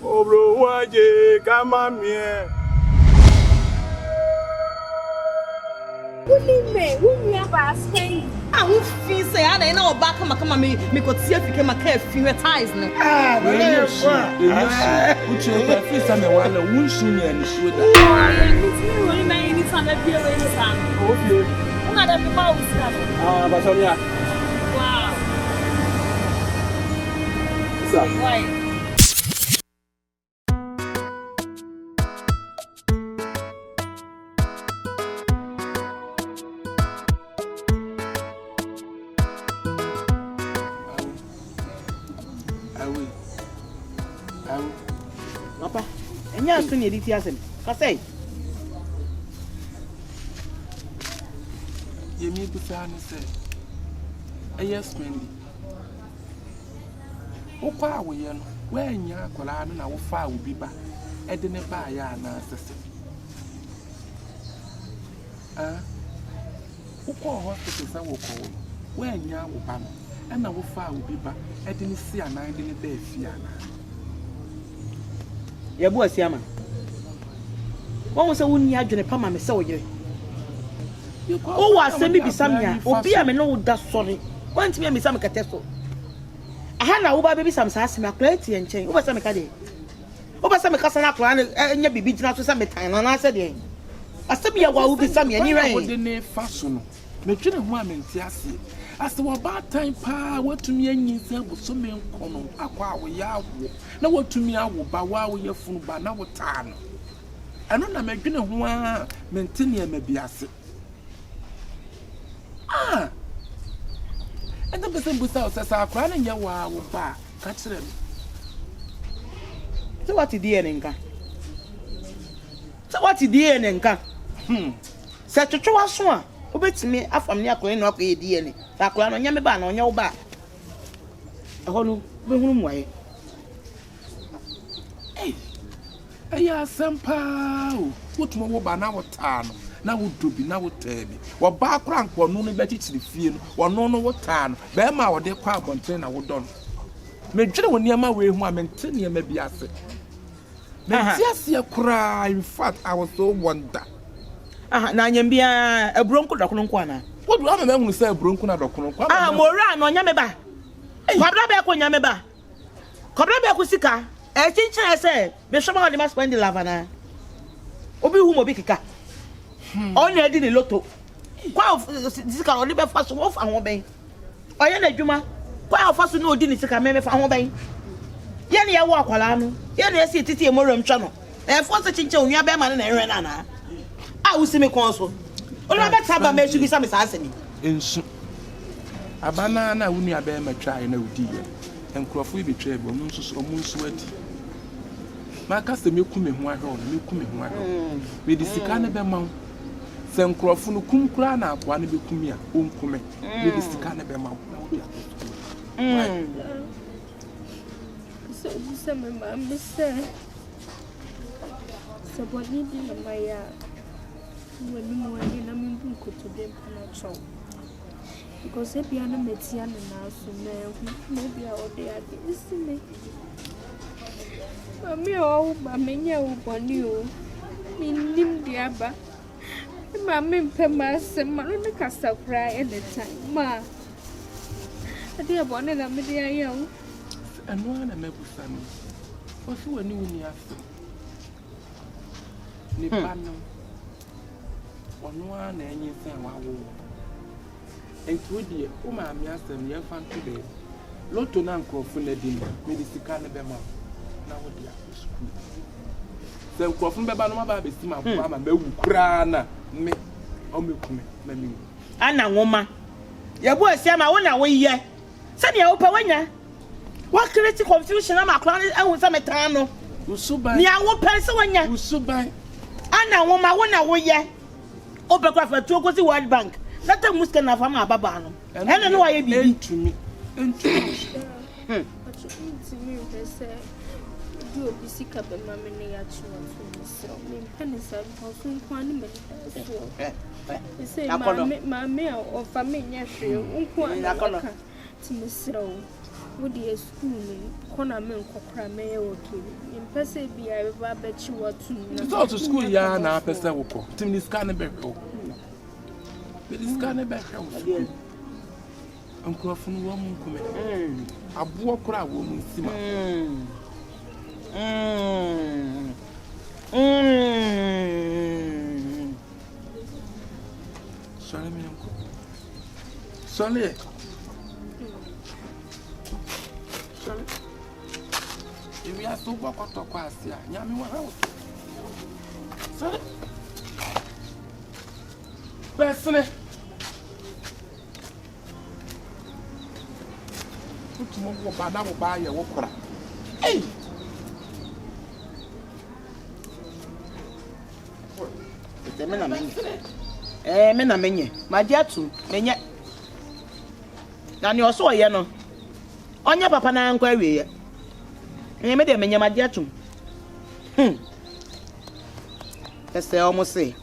Oh, bro, why come on here? Wouldn't you have asked me? I would feel say I know back come me could see if you came a care few ties. Ah, yes, which is the first time I want to win soon and shoot. It's only my any time that you're in some. Okay. I'm not a mouse. Ah, but Sonia. Wow. Sir. Right. Papa, and you're still needing to ask him. I say, You mean to say, yes, Mandy. Opa, we are when you're calling our fire will be back. I didn't buy ya an answer. Opa hospitals I will call when you're Obama, and our fire will be back. I didn't see a 9 in a day, Fiana. your boy, Siama. What was a wound you had in a palm and saw you? Oh, I send me be some here. Oh, be a man, no, that's sorry. One to me, some catesto. I had now baby some sassy, my clarity and chain. Over some caddy. Over some cousin up and you be beaten out to some time, and I said, I still be a while be some anyway. The name fashion. Me try woman tiasi. As the bad time pa what to me and yourself was so many common aqua we yaw. Now what to me I will bow wow your phone by now what time. I don't know me gonna one maintain me be as ah. And the person without says I cry and yawa will bar catch them. So what is the end? So what is the end? Such a true one. Obet me after me akọ no akọ edi ani akọ no nya me ba na onya wo ba eho no be hunu mwaye Aya sampa o wotumo wo ba na wota no na wo dobi na wo tabi wo ba akra nko no no beti tiri fie no wo no no wota no be ma wo de kwa abonten na wo don me dwere wo niam we hu a mente niam bi ase me tiase akra in fact I was so wonder na nyam bia ebronko dokono nko ana wo do ama me hu say ebronko na dokono nko mo ra no nya me ba kwabra be ko nya me ba kwabra be ko sika e chinchin say be shoma de ma spend lava na obi hu mo bi kika on na di ni loto kwa sika on be fa so of awon ben oye na dwuma kwa fa so na odi ni sika me fa awon ben ye ne ye wo akwala no ye ne esi titi e mo ram twa no e fo so chinchin onua be ma na enwe na na ah we see me konso ona beta ba me subi same sa asemi ensu abana na wuni abe ma twae na udi ye enkrofo bi twae bo mu nsu adi maka se meku me ho ahwe ona meku me ho ahwe we di sika na be ma se enkrofo no kumkura na akwa na be kumi a onkume we di sika na be ma na wo ya so my mom said so what need to my when you know I'm going to them because if you are not Metian now, so maybe I would there. Isn't it? Me, oh, Mamma, upon you. Mean, dear, but Mamma, Pemas, and Marona Castle cry any time. Ma, I dear one and I'm dear young. And one I met with family. What you were new in the afternoon. One and you say, wow. And to the woman, me asked them, young fan today. Lotto Nanko for the dinner, Medicine Bema. Now, what the school. So, Crawford Babama Baby, my mamma, Crana, me, or me, me. Anna woman. Your boy, Sam, I want away yet. Send you open when ya. What creative confusion am I clowning? I was a metano. You so by me, I won't person when ya. You so by Anna woman, I want away yet. Overcraft to go to World Bank. Let them must can have a babano. And I know I be to me. But you need to me, they say, you will be sick of the mamma actually. So, pennies have also 1 minute. They say, Mamma or family, to Miss Row. Would you school? Corner men cockra may okay. In person be I ever bet you what to. It's also school ya na pesa woko. Tim this can be ho. This can be ho. Uncle from woman come. Abuo kra wo mu sima. Sorry me uncle. Sorry. Sorry. If we are so back to Quasia, Yami was out. Sorry. Person. Put more banana buy your walker. Hey! Mena menye. My dear too. Menye. Na ni oso ye no. Onye papa na nkwa wie. Enye me de menye my dear too. Ese almost say.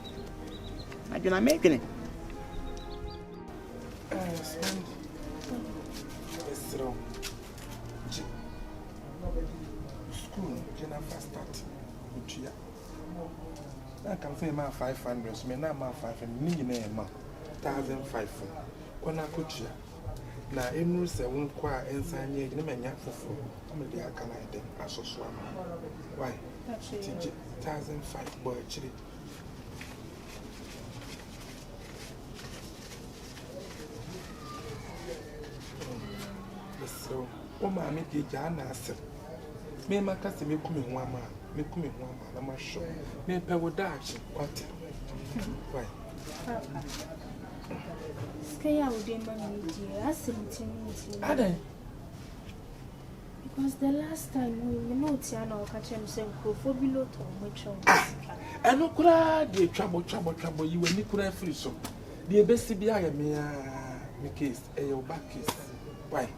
Aduna mekene. School, Jennifer start. I can say my 500, me now my 500, me name 1,500. When I could you now, in Russa won't quite answer ye, you may not fulfill. I'm a dear can I then, I shall swam. Why? 1,500 boy, chili. So, oh, mammy, dear Jana said, me, my cousin, me come in 1 man. Me come in 1 man, I'm sure. Me pay with that. What? Why? Sky out in my media, I sent Ada. Because the last time we know Tiana catch himself for below to much of I no cry, dear trouble, you will need free so. The best be I me case, a your back case. Why?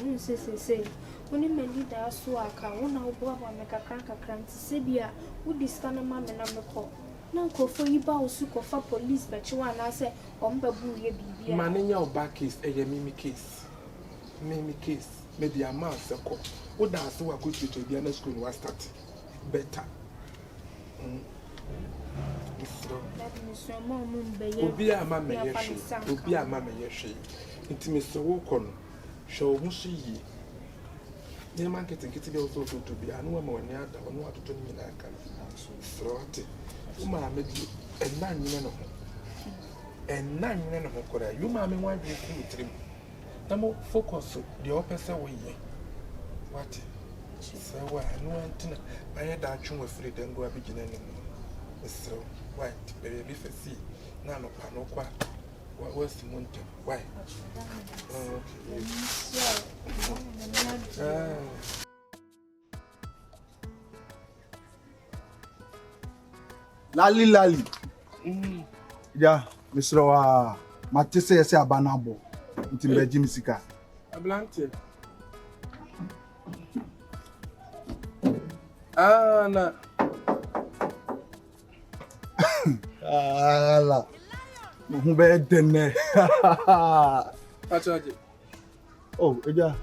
You say. When you made that so I can't make a crank Sibia, would this kind of mamma number call? No, call for you bow suko for police, but you want I say, on babu ye be. Man, your back is a mimi case. Mimi case, maybe a month ago. What does so I could to the other school was that better? Obi a mamma yeshi, Obi a mamma yeshi. Intimacy walk on, show Mushi. The marketing kitty also to be a new one near the one to 20 minutes. So, Uma made you a 9 minutes. And 9 minutes of Korea. You mammy want you to trim. No more focus the opposite way. What? So, why? No one I had that chum with free then go a beginning. So, white, baby, for see. None of Panoqua. What was the mountain? Why? Lali. Yeah, Mr. Matisse say abanabo. Ntimbe jimisika. Ablante. Na. Ala. Mo be denne. Achaje. Oh, eja.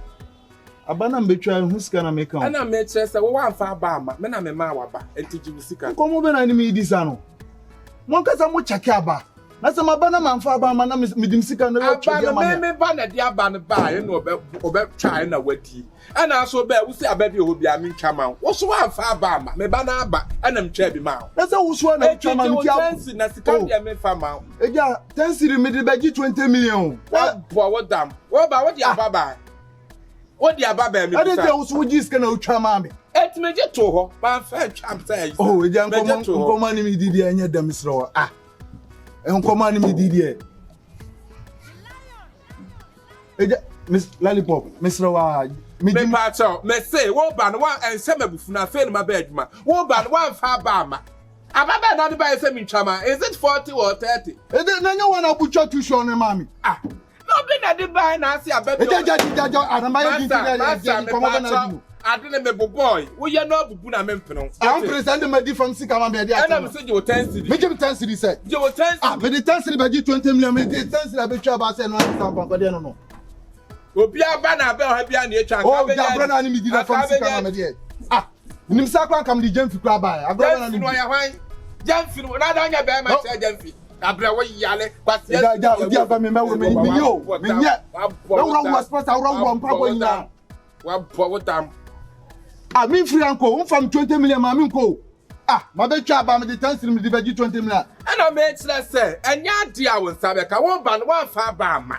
Abana mbetwa hu sika na meka. Ana me kire se wo wan fa ba ama. Me na me ma wa ba. Entiji musika. Komo be na ni mi disa no. Mo nkasa mo chake aba. Na se mabana manfa ba ama na midim sika no we chege ma. Me ba na dia ba ne ba ye no obe try na wadi. Ana so ba wo si aba bi obi a me ntwa ma. Wo so wan fa ba ama. Me ba na aba. Ana me twa bi ma. Na se wo so na ntwa ma ntia. Na sika dia me fa ma. Eja 10 cedi me de beji 20 million. What dam? What ba what dia baba? What dia baba me? I dey tell you ji sika na utwa ma me. Meje to ho. Ba fa champ say. Oh, eja nkoma ni mi didi anya da misro. Nkoma ni mi didi eja Miss Lollipop, Mr. Wa, me pacho, me say, wo ba no one and some bufu na fe no ma ba adwuma. Wo ba no one fa ba ma. Ababa na de ba say me ntwama. Is it 40 or 30? Na nya wana bucha tuition ne mami. No be na de ba na say ababa. Eja adama ye didi ya komo na du. Adene me boy. Wo ye no bubu na me mpeno. I'm present me di from sika ma be dia. And I'm say you 10 cedi. Me give 10 cedi say. You 10 cedi. Me di 10 cedi be 20 million me di 10 cedi be twa ba say no sampa ko de no. Obi aba na be o bia na etwa nka be. Oh, Jabra na ni mi di na from sika na me de. Ah, nim sa kwa kam di Jamfi kura ba. Abra na ni. No ya hwan. Jamfi no na da nya be ma che Jamfi. Abra wo yale kwase. Ja, odi aba me wo me yo. Me nya. Na wo sport awro wo mpa bo nya. Wa bo wo tam. Ah, me free anko, from 20 million ma me nko. Ah, ma be twa ba me de 10 me de 20 million. Ana me tire say, enya dia wo nsabe ka wo ba no wa fa ba ma.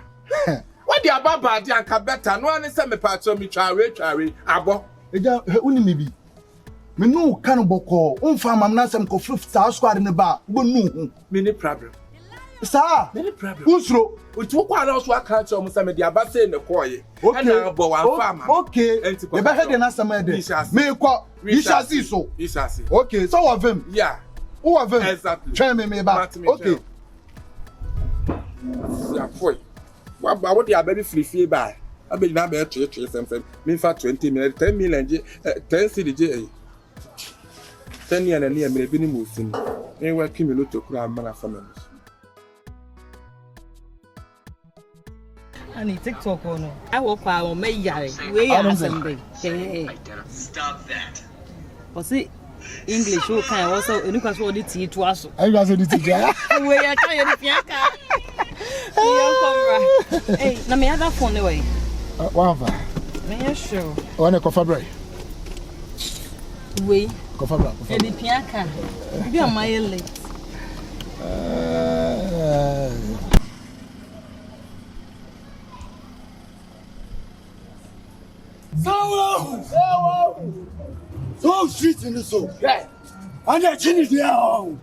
What the ababa di anka better no ani say me patcho me tware abo. Eja uni mi bi. Me no kan boko, umfa mam na sem ko 50 squad ne ba, bo nu hu. Me ni problem. Sa, me ni problem. Usro. Otu kwa na so aka cho mo say me di abase ne koye. Na abo wa fa ma. Okay. E be head na sem e de. Me ko you shall see so. You shall see. Okay, so of him. Yeah. Who of him? Exactly. Try me back. Okay. Yeah, boy. What the baby free by? I be na be three something. Me for 20 minutes, 10 million 10 cedi. 10 years na near me be ni musin. Me work me lot to kura man family. Ani TikTok no. I work for me yare. We are assembly. Stop that. Was it English who can also you can so the tea to us. I was the tea. We are trying to piaka. Hey, na me other phone away. Wava. Me sure. One ko February. We. Ko February. E di piaka. Bi am my late. So shit in the soul. Yeah. And the chin is there.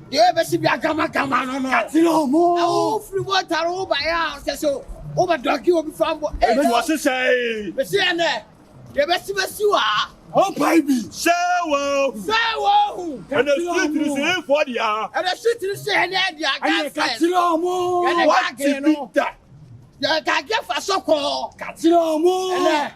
Yeah, but she be a gamma no. Catino mo. Oh, free water over here. So, over doggy will be found. It was to say. But see, and there. The best of you are. Oh, baby. So, and And the street is in for the hour. and the street is saying that you And are the Catino mo. What you do that? You can't get for so called. Catino mo.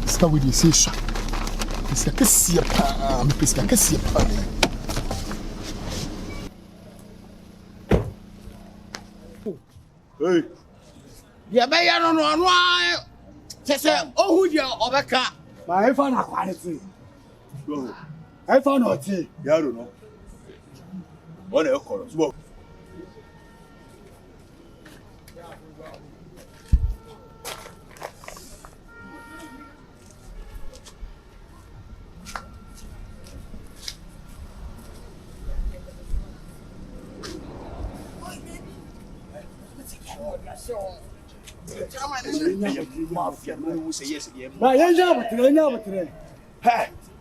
Start with the session. It's a cassia palm, it's a cassia palm. Hey, You may no. Say, oh, who you overcome. my phone, I quality. I found out. Yeah, I don't know. What are you calling?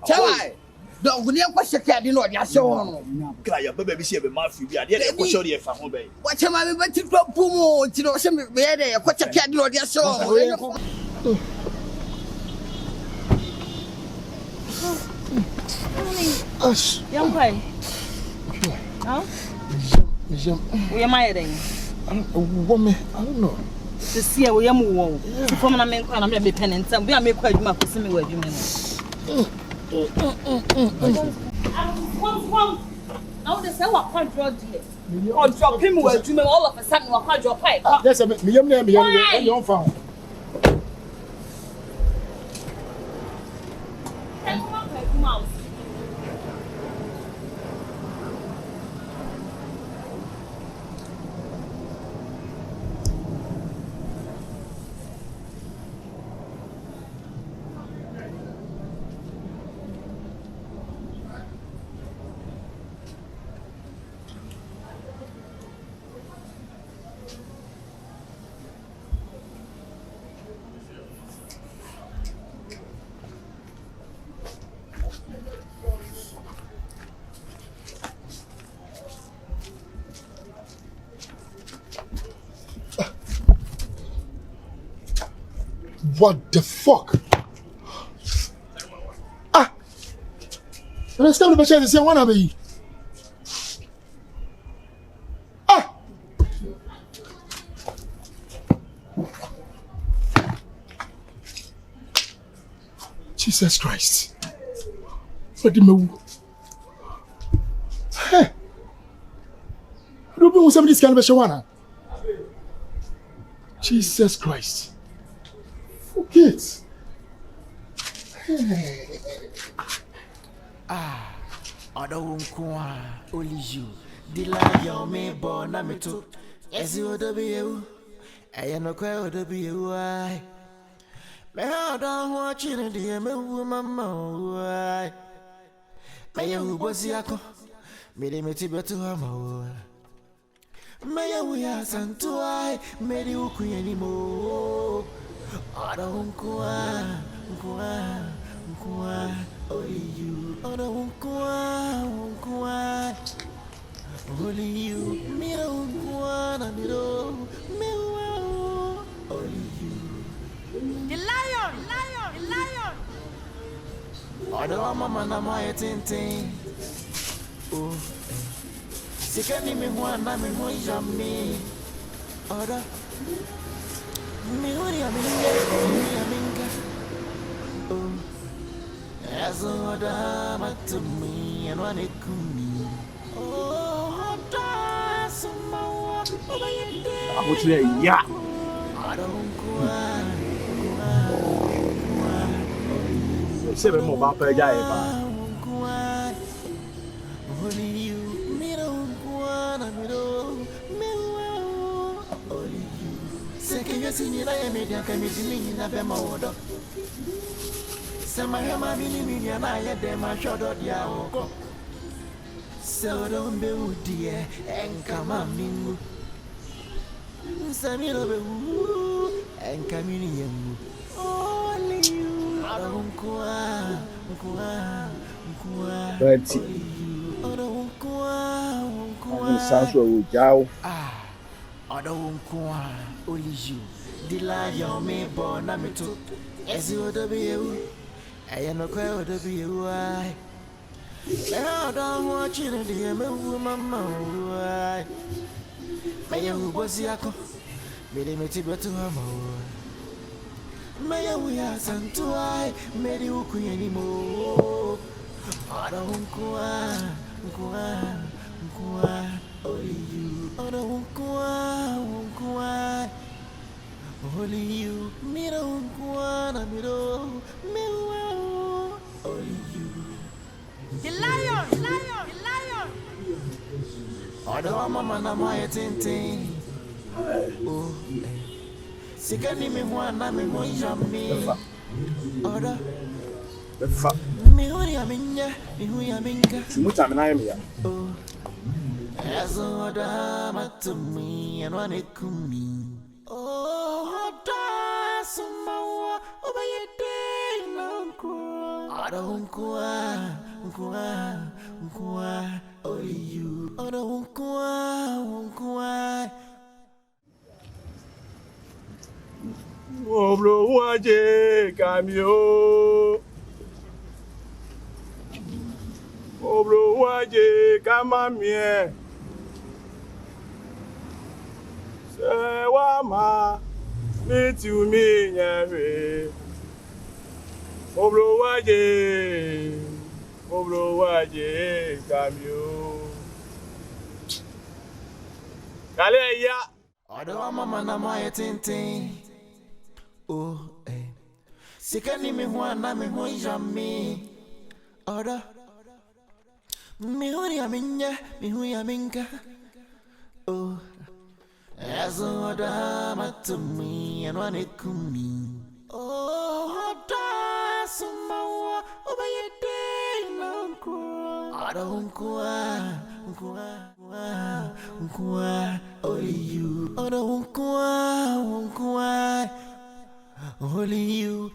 Tell don't we never question cat in order. So, Kaya baby see be mafia bi ade e ko show dey fa ho be. what am I going to drop Pumo? You know, some me there, what a cat in order. So, Young boy. Huh? We am I then? Woman, I don't know. To see we am wo. From na men kwa na me be penent. We am make adwuma ko se me wa adwuma no. Now they say what control dear. Control him wa adwuma all of a sudden wa control pipe. Yes, me yam na me yam you found. What the fuck? Ah! Let's come to the machine and say one of you. Ah! Jesus Christ. What did you Hey. I don't know somebody's kind of shawana. Jesus Christ. Forget. I don't want only you. The lion me born na me too. Yes, you would be you. I am no cry would be you. I don't watch you in the mama. May you was yako. Made me to better home. May we are sent to I made you queen anymore. I don't go. Only you. I don't go. Only you. Me don't go. Me don't. Me only you. The lion. I don't want my my tinting. Oh, sikani me mwana me moja me. Ora. Me ori aminga. Oh. Azoda matumi and one ekumi. Oh, da sumawa obayende. I want to yeah. I don't go. Say me more about guy. Only you, me don't wanna me don't only you. Second you see me like me, I can meet me in a bema order. Sama hema mini and I had them a shot out ya oko. So don't be dear and come on me. Samiro be and come in. Only you. I don't go. But sounds like Jow. I don't want only you. The lion me born na me too. As you would be you. I am no cry would be you. I don't want you to be mama. May you was yako. May me to better home. May we are sent to I. May you queen anymore. I don't go. Only you. I don't go. Only you. Me don't go. Me don't. Only you. The lion. I don't want my tinting. Oh, sikani me mwana me moja me. Ora. Me huri aminga, me hui aminga. Mucha mina ya. Oh, azoda matumi and one ekumi. Oh, da sumawa obayede nanko. I don't go. Only you. I don't go. Oblo waje kamio. Oblo waje kama mie. Sewa ma mi tu mi nyame. Oblo waje kamio. Kale ya. I don't want na my tinting. Oh, sikani me mwana me moja me. Ora. Me hui aminga. Oh, azoda matumi and one ekumi. Oh, da sumawa obayede nanko. I don't go. Only you. I don't go. Only you.